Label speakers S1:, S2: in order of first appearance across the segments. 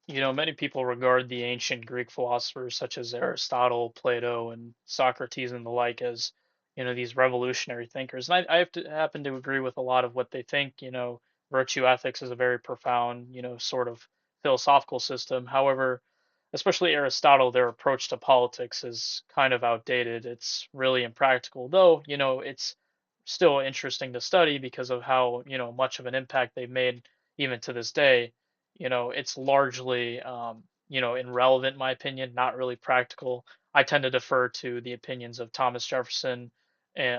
S1: Many people regard the ancient Greek philosophers such as Aristotle, Plato, and Socrates and the like as, these revolutionary thinkers. And I happen to agree with a lot of what they think. Virtue ethics is a very profound, sort of philosophical system. However, especially Aristotle, their approach to politics is kind of outdated. It's really impractical, though, it's still interesting to study because of how, much of an impact they've made even to this day. It's largely, irrelevant, in my opinion, not really practical. I tend to defer to the opinions of Thomas Jefferson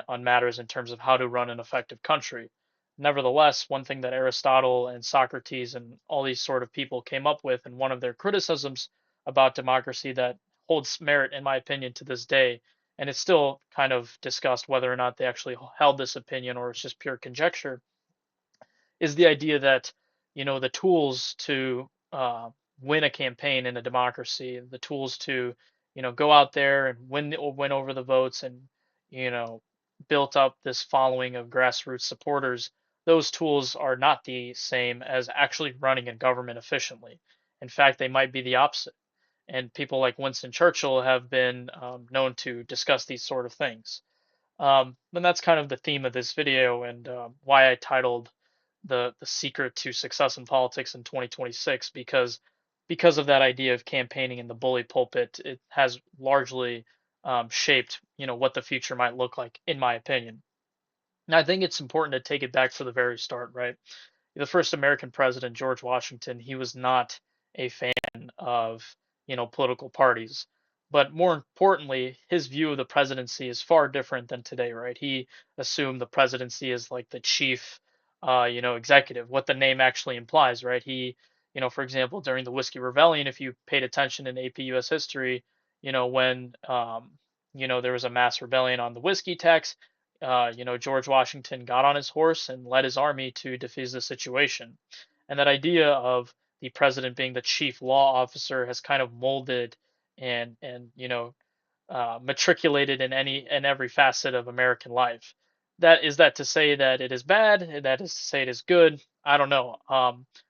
S1: on matters in terms of how to run an effective country. Nevertheless, one thing that Aristotle and Socrates and all these sort of people came up with, and one of their criticisms about democracy that holds merit, in my opinion, to this day, and it's still kind of discussed whether or not they actually held this opinion or it's just pure conjecture, is the idea that the tools to win a campaign in a democracy, the tools to go out there and win over the votes and you know built up this following of grassroots supporters. Those tools are not the same as actually running a government efficiently. In fact, they might be the opposite. And people like Winston Churchill have been known to discuss these sort of things. And that's kind of the theme of this video and why I titled the secret to success in politics in 2026 because of that idea of campaigning in the bully pulpit. It has largely shaped what the future might look like, in my opinion. And I think it's important to take it back to the very start, right? The first American president, George Washington, he was not a fan of, political parties. But more importantly, his view of the presidency is far different than today, right? He assumed the presidency is like the chief, executive, what the name actually implies, right? For example, during the Whiskey Rebellion, if you paid attention in AP US history, when, there was a mass rebellion on the whiskey tax, George Washington got on his horse and led his army to defuse the situation. And that idea of the president being the chief law officer has kind of molded and matriculated in every facet of American life. That to say that it is bad? That is to say it is good? I don't know.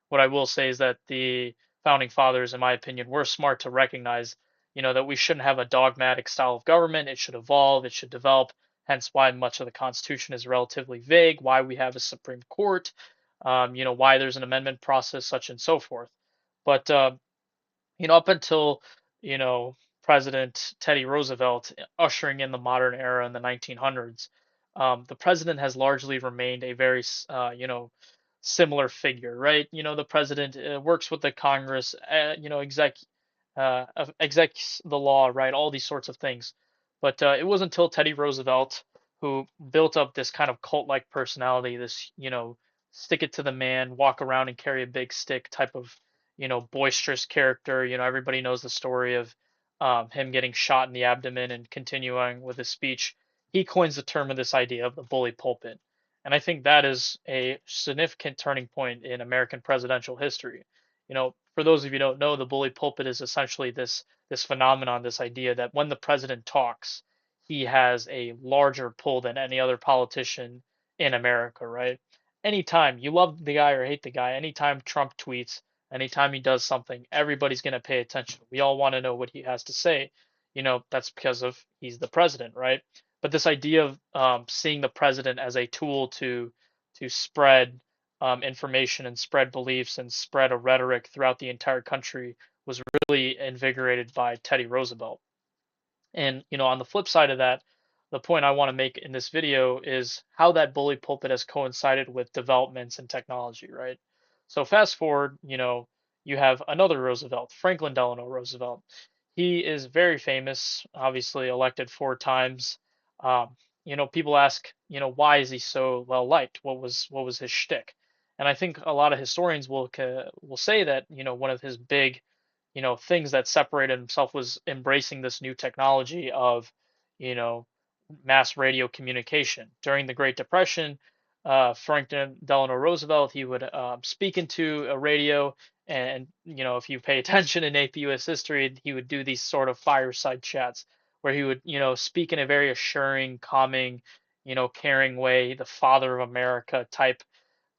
S1: What I will say is that the founding fathers, in my opinion, were smart to recognize, that we shouldn't have a dogmatic style of government. It should evolve. It should develop. Hence, why much of the Constitution is relatively vague. Why we have a Supreme Court. Why there's an amendment process, such and so forth. But up until you know President Teddy Roosevelt ushering in the modern era in the 1900s, the president has largely remained a very similar figure, right? The president works with the Congress, executes the law, right? All these sorts of things. But it wasn't until Teddy Roosevelt who built up this kind of cult-like personality, this stick it to the man, walk around and carry a big stick type of boisterous character. Everybody knows the story of him getting shot in the abdomen and continuing with his speech. He coins the term of this idea of the bully pulpit. And I think that is a significant turning point in American presidential history. For those of you who don't know, the bully pulpit is essentially this phenomenon, this idea that when the president talks, he has a larger pull than any other politician in America, right? Anytime you love the guy or hate the guy, anytime Trump tweets, anytime he does something, everybody's going to pay attention. We all want to know what he has to say. That's because of he's the president, right? But this idea of seeing the president as a tool to spread information and spread beliefs and spread a rhetoric throughout the entire country was really invigorated by Teddy Roosevelt. And on the flip side of that, the point I want to make in this video is how that bully pulpit has coincided with developments in technology, right? So fast forward, you have another Roosevelt, Franklin Delano Roosevelt. He is very famous, obviously elected 4 times. People ask, why is he so well liked? What was his shtick? And I think a lot of historians will say that one of his big things that separated himself was embracing this new technology of you know mass radio communication during the Great Depression. Franklin Delano Roosevelt, he would speak into a radio, and if you pay attention in AP US history, he would do these sort of fireside chats where he would speak in a very assuring, calming, caring way, the father of America type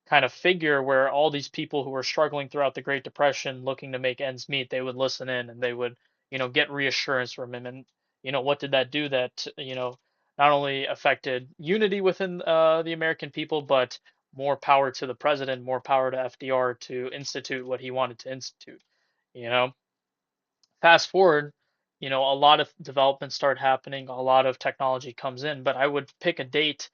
S1: kind of figure where all these people who were struggling throughout the Great Depression, looking to make ends meet, they would listen in and they would, get reassurance from him. And, what did that do? That, not only affected unity within the American people, but more power to the president, more power to FDR to institute what he wanted to institute. You know, fast forward, a lot of developments start happening, a lot of technology comes in, but I would pick a date.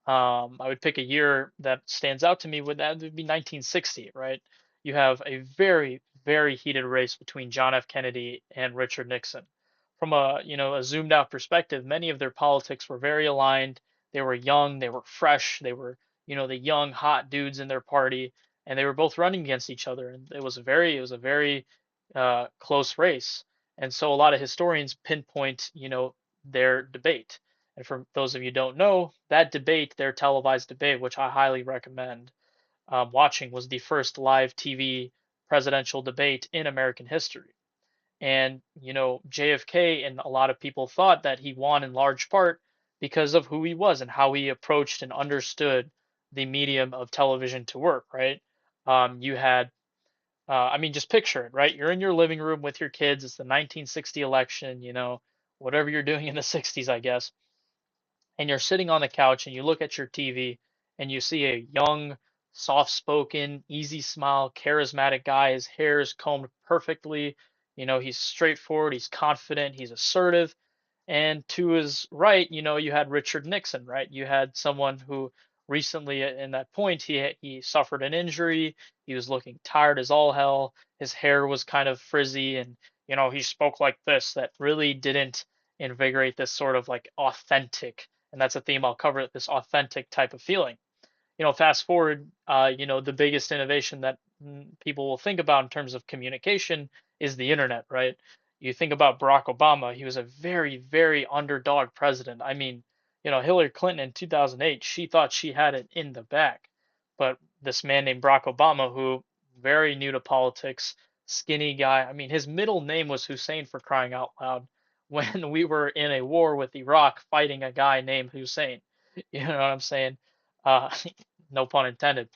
S1: I would pick a year that stands out to me. Would be 1960, right? You have a very, very heated race between John F. Kennedy and Richard Nixon. From a zoomed out perspective, many of their politics were very aligned. They were young, they were fresh, they were, the young hot dudes in their party, and they were both running against each other. And it was a very close race. And so a lot of historians pinpoint, their debate. And for those of you who don't know, that debate, their televised debate, which I highly recommend watching, was the first live TV presidential debate in American history. And, JFK and a lot of people thought that he won in large part because of who he was and how he approached and understood the medium of television to work, right? You had I mean, just picture it, right? You're in your living room with your kids. It's the 1960 election, whatever you're doing in the 60s, I guess. And you're sitting on the couch and you look at your TV and you see a young, soft spoken, easy smile, charismatic guy. His hair is combed perfectly. He's straightforward, he's confident, he's assertive. And to his right, you had Richard Nixon, right? You had someone who recently, in that point, he suffered an injury. He was looking tired as all hell. His hair was kind of frizzy, and he spoke like this that really didn't invigorate this sort of like authentic, and that's a theme I'll cover, this authentic type of feeling. Fast forward, the biggest innovation that people will think about in terms of communication is the internet, right? You think about Barack Obama, he was a very, very underdog president. I mean, Hillary Clinton in 2008, she thought she had it in the bag. But this man named Barack Obama, who very new to politics, skinny guy, I mean, his middle name was Hussein, for crying out loud, when we were in a war with Iraq fighting a guy named Hussein. You know what I'm saying? Uh, no pun intended.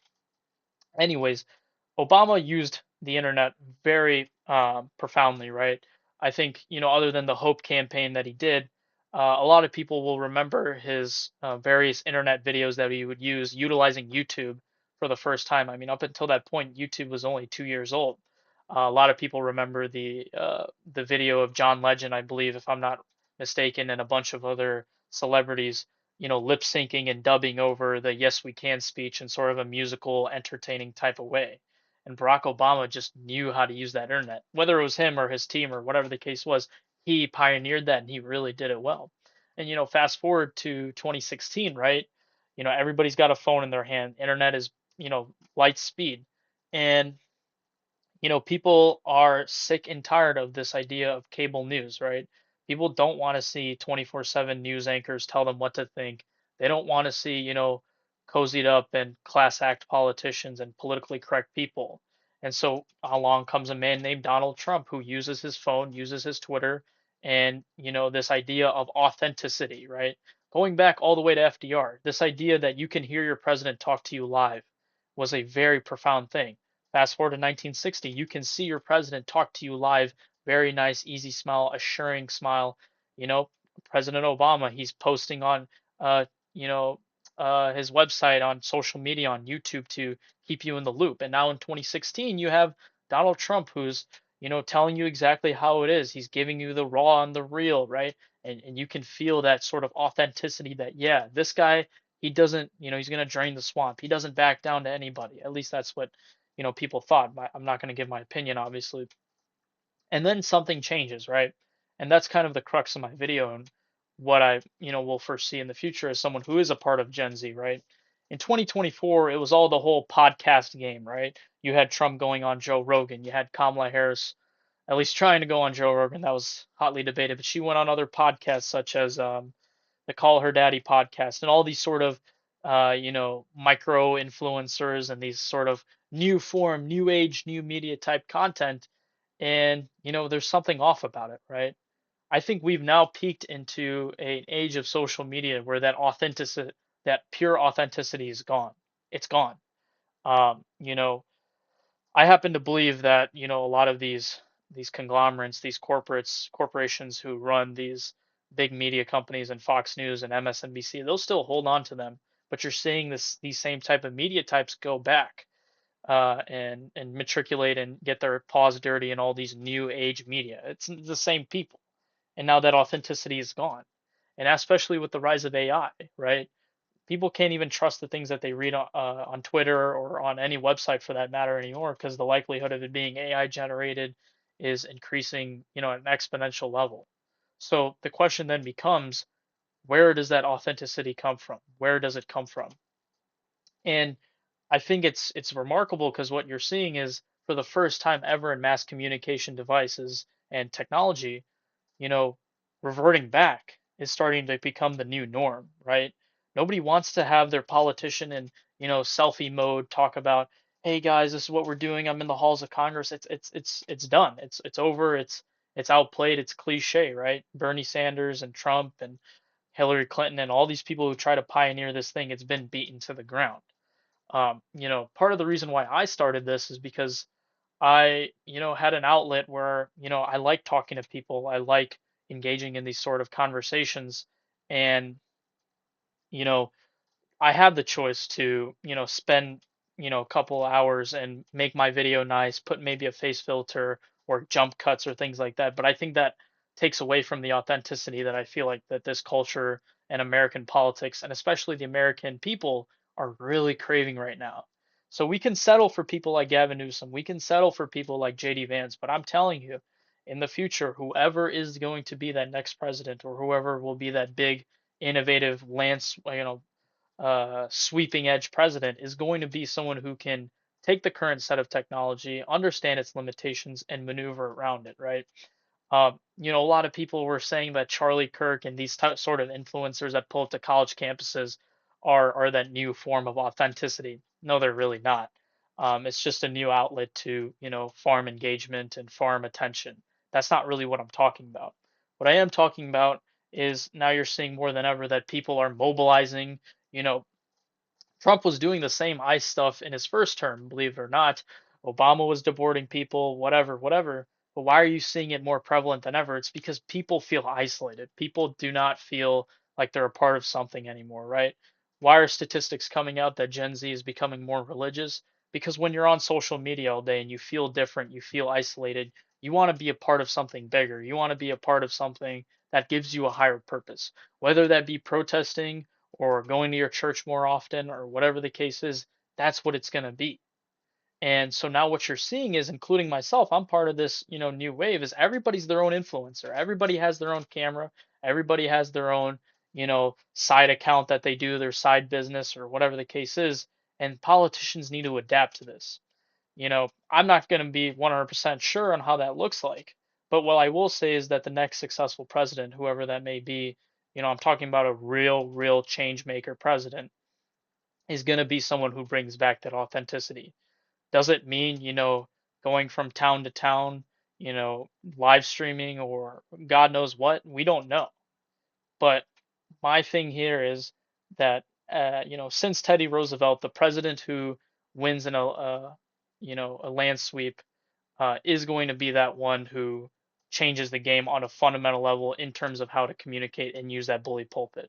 S1: Anyways, Obama used the internet very profoundly, right? I think, other than the Hope campaign that he did, a lot of people will remember his various internet videos that he would use utilizing YouTube for the first time. I mean, up until that point, YouTube was only 2 years old. A lot of people remember the video of John Legend, I believe, if I'm not mistaken, and a bunch of other celebrities, lip syncing and dubbing over the "Yes We Can" speech in sort of a musical, entertaining type of way. And Barack Obama just knew how to use that internet. Whether it was him or his team or whatever the case was, he pioneered that and he really did it well. And fast forward to 2016, right? Everybody's got a phone in their hand. Internet is, light speed. And people are sick and tired of this idea of cable news, right? People don't want to see 24/7 news anchors tell them what to think. They don't want to see, cozied up and class act politicians and politically correct people. And so along comes a man named Donald Trump who uses his phone, uses his Twitter, and, this idea of authenticity, right? Going back all the way to FDR, this idea that you can hear your president talk to you live was a very profound thing. Fast forward to 1960, you can see your president talk to you live, very nice, easy smile, assuring smile. You know, President Obama, he's posting on, uh, you know, his website, on social media, on YouTube to keep you in the loop. And now in 2016, you have Donald Trump, who's, telling you exactly how it is. He's giving you the raw and the real, right? And you can feel that sort of authenticity that, yeah, this guy, he doesn't, he's going to drain the swamp. He doesn't back down to anybody. At least that's what, people thought. I'm not going to give my opinion, obviously. And then something changes, right? And that's kind of the crux of my video and what I, will first see in the future as someone who is a part of Gen Z, right? In 2024, it was all the whole podcast game, right? You had Trump going on Joe Rogan. You had Kamala Harris at least trying to go on Joe Rogan. That was hotly debated, but she went on other podcasts such as the Call Her Daddy podcast and all these sort of micro influencers and these sort of new form, new age, new media type content. And there's something off about it, right? I think we've now peaked into an age of social media where that authenticity, that pure authenticity is gone. It's gone. You know, I happen to believe that, a lot of these conglomerates, these corporations who run these big media companies and Fox News and MSNBC, they'll still hold on to them. But you're seeing these same type of media types go back and matriculate and get their paws dirty in all these new age media. It's the same people, and now that authenticity is gone, and especially with the rise of AI, right? People can't even trust the things that they read on Twitter or on any website for that matter anymore because the likelihood of it being AI generated is increasing, at an exponential level. So the question then becomes, where does that authenticity come from? Where does it come from? And I think it's remarkable because what you're seeing is for the first time ever in mass communication devices and technology, you know, reverting back is starting to become the new norm, right? Nobody wants to have their politician in, selfie mode talk about, "Hey guys, this is what we're doing. I'm in the halls of Congress." It's done. It's over. It's outplayed. It's cliche, right? Bernie Sanders and Trump and Hillary Clinton and all these people who try to pioneer this thing, it's been beaten to the ground. Part of the reason why I started this is because I, had an outlet where, I like talking to people. I like engaging in these sort of conversations. And, you know, I have the choice to, spend, a couple hours and make my video nice, put maybe a face filter or jump cuts or things like that. But I think that takes away from the authenticity that I feel like that this culture and American politics and especially the American people are really craving right now. So we can settle for people like Gavin Newsom, we can settle for people like JD Vance, but I'm telling you, in the future, whoever is going to be that next president or whoever will be that big innovative lance, sweeping edge president is going to be someone who can take the current set of technology, understand its limitations, and maneuver around it, right? A lot of people were saying that Charlie Kirk and these sort of influencers that pull up to college campuses are that new form of authenticity. No, they're really not. It's just a new outlet to, farm engagement and farm attention. That's not really what I'm talking about. What I am talking about is now you're seeing more than ever that people are mobilizing, you know, Trump was doing the same ICE stuff in his first term, believe it or not. Obama was deporting people, whatever, whatever. But why are you seeing it more prevalent than ever? It's because people feel isolated. People do not feel like they're a part of something anymore, right? Why are statistics coming out that Gen Z is becoming more religious? Because when you're on social media all day and you feel different, you feel isolated, you want to be a part of something bigger. You want to be a part of something that gives you a higher purpose, whether that be protesting or going to your church more often or whatever the case is, that's what it's going to be. And so now what you're seeing is, including myself, I'm part of this, new wave is everybody's their own influencer. Everybody has their own camera. Everybody has their own, side account that they do, their side business or whatever the case is. And politicians need to adapt to this. I'm not going to be 100% sure on how that looks like. But what I will say is that the next successful president, whoever that may be, I'm talking about a real change maker president, is going to be someone who brings back that authenticity. Does it mean, going from town to town, live streaming or God knows what? We don't know. But my thing here is that, since Teddy Roosevelt, the president who wins in a land sweep is going to be that one who changes the game on a fundamental level in terms of how to communicate and use that bully pulpit.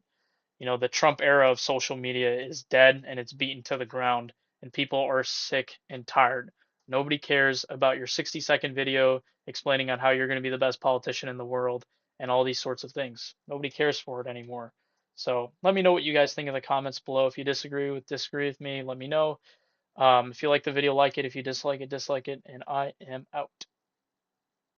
S1: The Trump era of social media is dead and it's beaten to the ground, and people are sick and tired. Nobody cares about your 60-second video explaining on how you're going to be the best politician in the world and all these sorts of things. Nobody cares for it anymore. So let me know what you guys think in the comments below. If you disagree with me, let me know. If you like the video, like it. If you dislike it, dislike it. And I am out.